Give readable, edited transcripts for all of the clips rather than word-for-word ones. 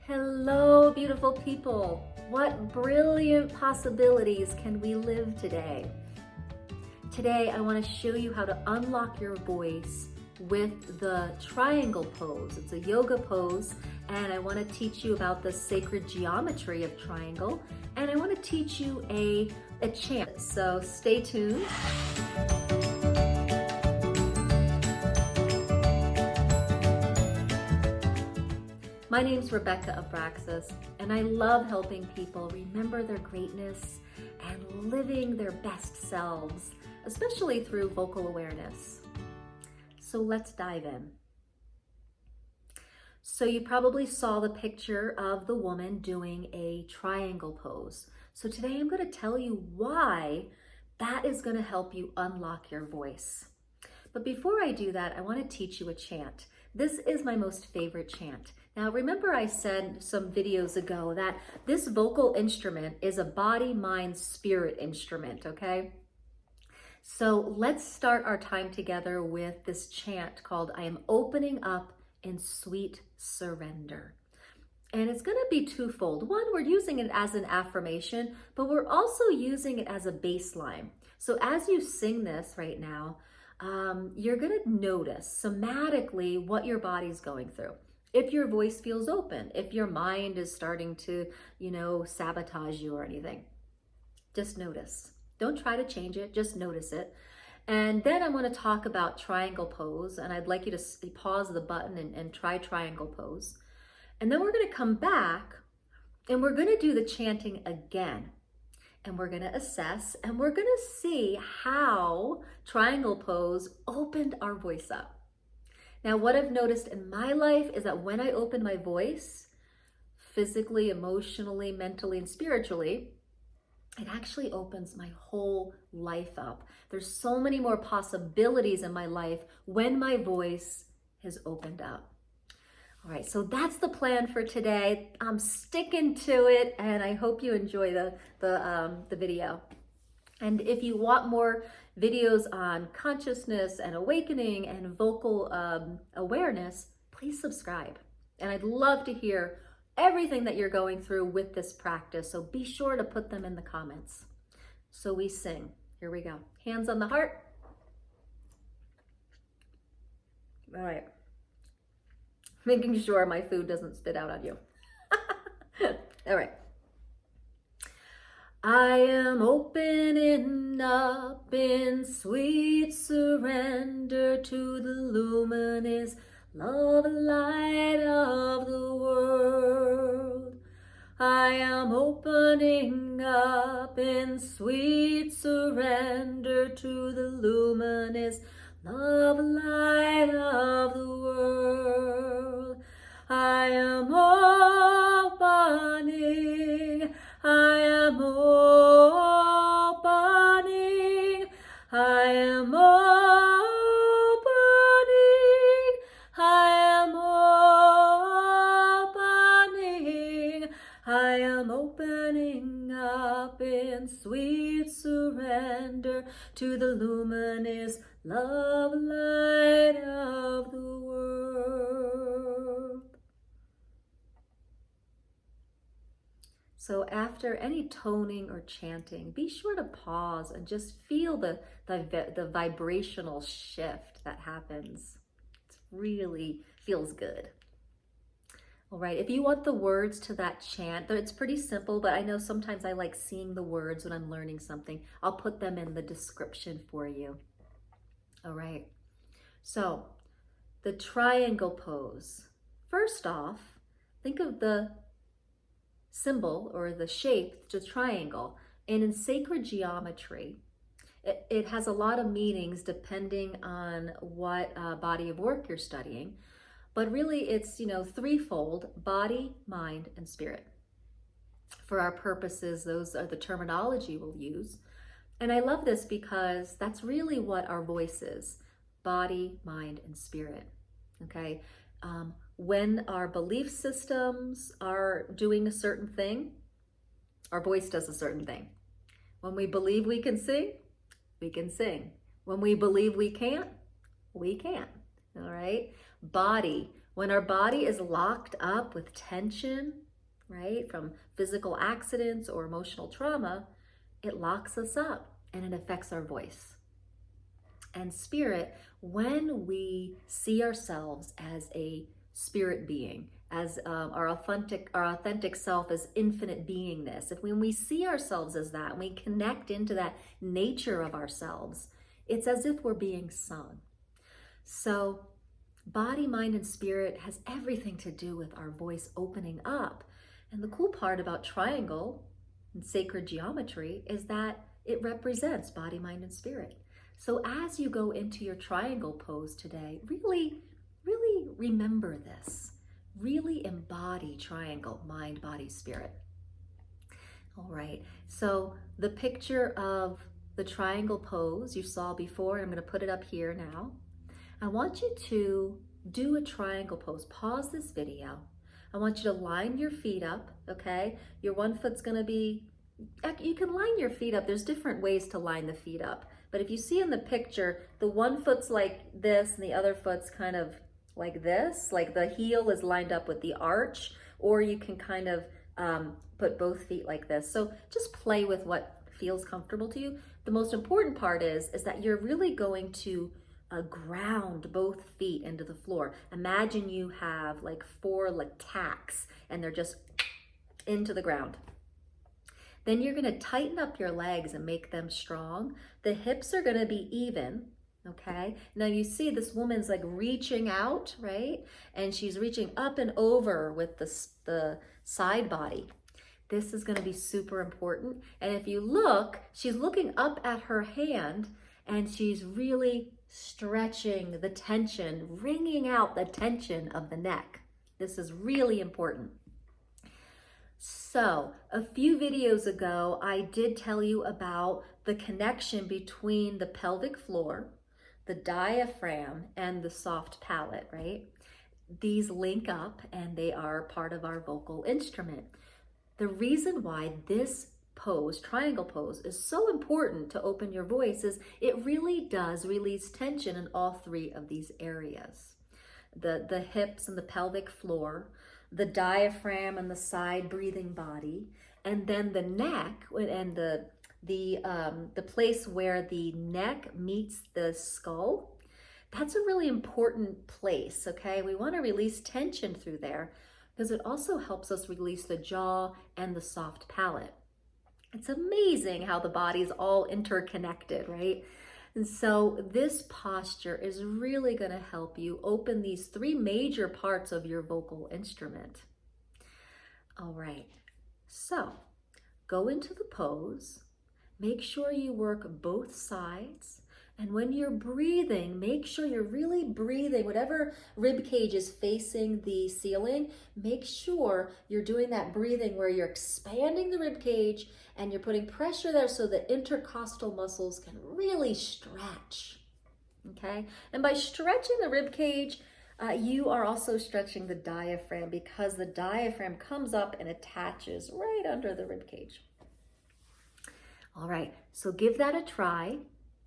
Hello, beautiful people. What brilliant possibilities can we live today? Today, I want to show you how to unlock your voice with the triangle pose. It's a yoga pose, and I want to teach you about the sacred geometry of triangle, and I want to teach you a chant. So stay tuned. My name's Rebecca ABraxas, and I love helping people remember their greatness and living their best selves, especially through vocal awareness. So let's dive in. So you probably saw the picture of the woman doing a triangle pose. So today I'm going to tell you why that is going to help you unlock your voice. But before I do that, I want to teach you a chant. This is my most favorite chant. Now, remember I said some videos ago that this vocal instrument is a body, mind, spirit instrument, okay? So let's start our time together with this chant called I am opening up in sweet surrender. And it's going to be twofold. One, we're using it as an affirmation, but we're also using it as a baseline. So as you sing this right now, you're going to notice somatically what your body's going through. If your voice feels open, if your mind is starting to, sabotage you or anything, just notice. Don't try to change it, just notice it. And then I want to talk about triangle pose, and I'd like you to pause the button and try triangle pose. And then we're going to come back and we're going to do the chanting again. And we're going to assess and we're going to see how triangle pose opened our voice up. Now, what I've noticed in my life is that when I open my voice, physically, emotionally, mentally, and spiritually, it actually opens my whole life up. There's so many more possibilities in my life when my voice has opened up. All right, so that's the plan for today. I'm sticking to it, and I hope you enjoy the video. And if you want more videos on consciousness and awakening and vocal awareness, please subscribe. And I'd love to hear everything that you're going through with this practice, so be sure to put them in the comments. So we sing. Here we go. Hands on the heart. All right. Making sure my food doesn't spit out on you. All right. I am opening up in sweet surrender to the luminous love light of the world. I am opening up in sweet surrender to the luminous love light of the world. I am opening, I am opening, I am opening, I am opening, I am opening up in sweet surrender to the luminous love light of the world. So after any toning or chanting, be sure to pause and just feel the vibrational shift that happens. It really feels good. All right, if you want the words to that chant, it's pretty simple, but I know sometimes I like seeing the words when I'm learning something. I'll put them in the description for you. All right, so the triangle pose. First off, think of the symbol or the shape, the triangle. And in sacred geometry, it has a lot of meanings depending on what body of work you're studying. But really it's, threefold: body, mind, and spirit. For our purposes, those are the terminology we'll use. And I love this because that's really what our voice is: body, mind, and spirit, okay? When our belief systems are doing a certain thing, our voice does a certain thing. When we believe we can sing, we can sing. When we believe we can't, all right? Body, When our body is locked up with tension, right, from physical accidents or emotional trauma, it locks us up and it affects our voice. And spirit, when we see ourselves as a spirit being, as our authentic self as infinite beingness, when we see ourselves as that, and we connect into that nature of ourselves, it's as if we're being sung. So body, mind, and spirit has everything to do with our voice opening up. And the cool part about triangle and sacred geometry is that it represents body, mind, and spirit. So as you go into your triangle pose today, really remember this. Really embody triangle, mind, body, spirit. All right, so the picture of the triangle pose you saw before, I'm going to put it up here now. I want you to do a triangle pose. Pause this video. I want you to line your feet up, okay? Your one foot's going to be, you can line your feet up. There's different ways to line the feet up. But if you see in the picture, the one foot's like this and the other foot's kind of like this, like the heel is lined up with the arch, or you can kind of put both feet like this. So just play with what feels comfortable to you. The most important part is that you're really going to ground both feet into the floor. Imagine you have like 4 like tacks and they're just into the ground. Then you're going to tighten up your legs and make them strong. The hips are going to be even, okay? Now you see this woman's like reaching out, right? And she's reaching up and over with the side body. This is going to be super important. And if you look, she's looking up at her hand and she's really stretching the tension, wringing out the tension of the neck. This is really important. So a few videos ago, I did tell you about the connection between the pelvic floor, the diaphragm, and the soft palate, right? These link up and they are part of our vocal instrument. The reason why this pose, triangle pose, is so important to open your voice is it really does release tension in all 3 of these areas. The hips and the pelvic floor, the diaphragm and the side breathing body, and then the neck and the place where the neck meets the skull. That's a really important place, okay? We want to release tension through there because it also helps us release the jaw and the soft palate. It's amazing how the body's all interconnected, right? And so this posture is really going to help you open these 3 major parts of your vocal instrument. All right, so go into the pose. Make sure you work both sides. And when you're breathing, make sure you're really breathing. Whatever rib cage is facing the ceiling, make sure you're doing that breathing where you're expanding the rib cage and you're putting pressure there so the intercostal muscles can really stretch, okay? And by stretching the rib cage, you are also stretching the diaphragm because the diaphragm comes up and attaches right under the rib cage. All right, so give that a try.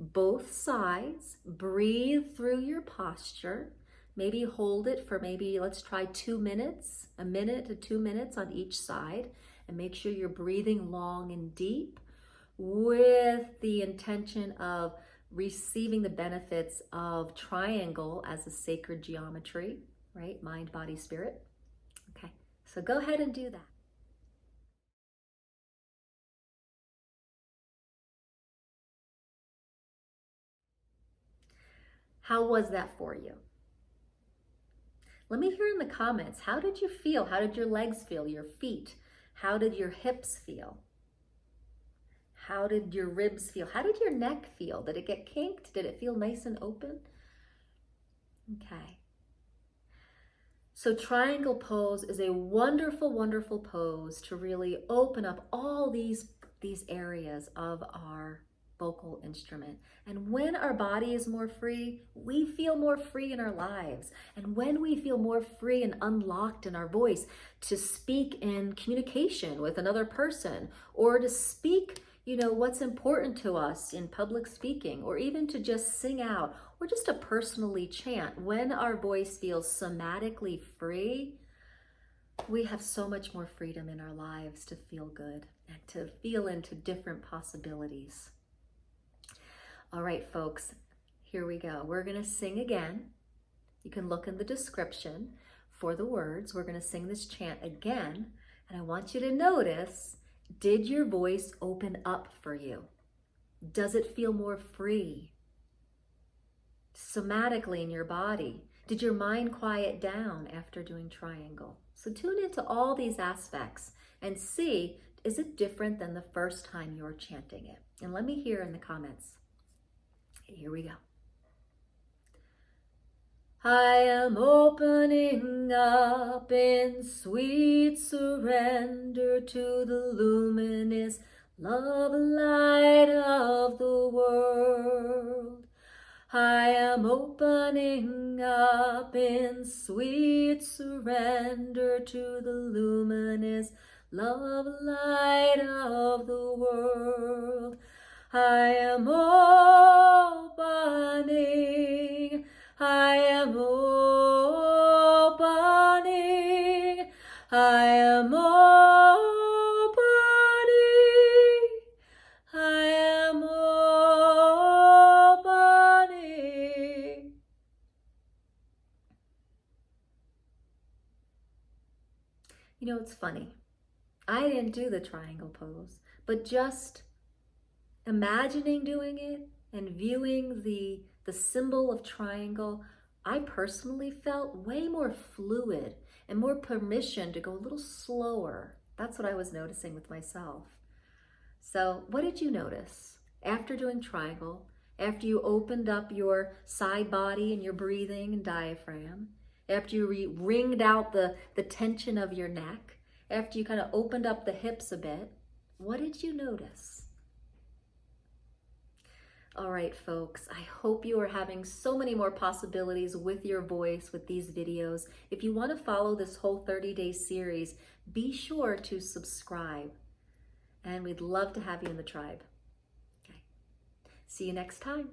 Both sides, breathe through your posture. Maybe hold it for let's try 2 minutes, 1 minute to 2 minutes on each side, and make sure you're breathing long and deep with the intention of receiving the benefits of triangle as a sacred geometry, right? Mind, body, spirit. Okay, so go ahead and do that. How was that for you? Let me hear in the comments, how did you feel? How did your legs feel, your feet? How did your hips feel? How did your ribs feel? How did your neck feel? Did it get kinked? Did it feel nice and open? Okay. So triangle pose is a wonderful, wonderful pose to really open up all these areas of our vocal instrument. And when our body is more free, we feel more free in our lives. And when we feel more free and unlocked in our voice to speak in communication with another person or to speak You know, what's important to us in public speaking, or even to just sing out, or just to personally chant. When our voice feels somatically free, we have so much more freedom in our lives to feel good and to feel into different possibilities. All right, folks, here we go. We're going to sing again. You can look in the description for the words. We're going to sing this chant again, and I want you to notice, did your voice open up for you? Does it feel more free? Somatically in your body? Did your mind quiet down after doing triangle? So tune into all these aspects and see, is it different than the first time you were chanting it? And let me hear in the comments. Here we go. I am opening up in sweet surrender to the luminous love light of the world. I am opening up in sweet surrender to the luminous love light of the world. I am opening, I am opening, I am opening, I am opening. You know, it's funny. I didn't do the triangle pose, but just imagining doing it and viewing the symbol of triangle, I personally felt way more fluid and more permission to go a little slower. That's what I was noticing with myself. So what did you notice after doing triangle, after you opened up your side body and your breathing and diaphragm, after you wringed out the tension of your neck, after you kind of opened up the hips a bit? What did you notice? All right, folks, I hope you are having so many more possibilities with your voice with these videos. If you want to follow this whole 30-day series, be sure to subscribe. And we'd love to have you in the tribe. Okay. See you next time.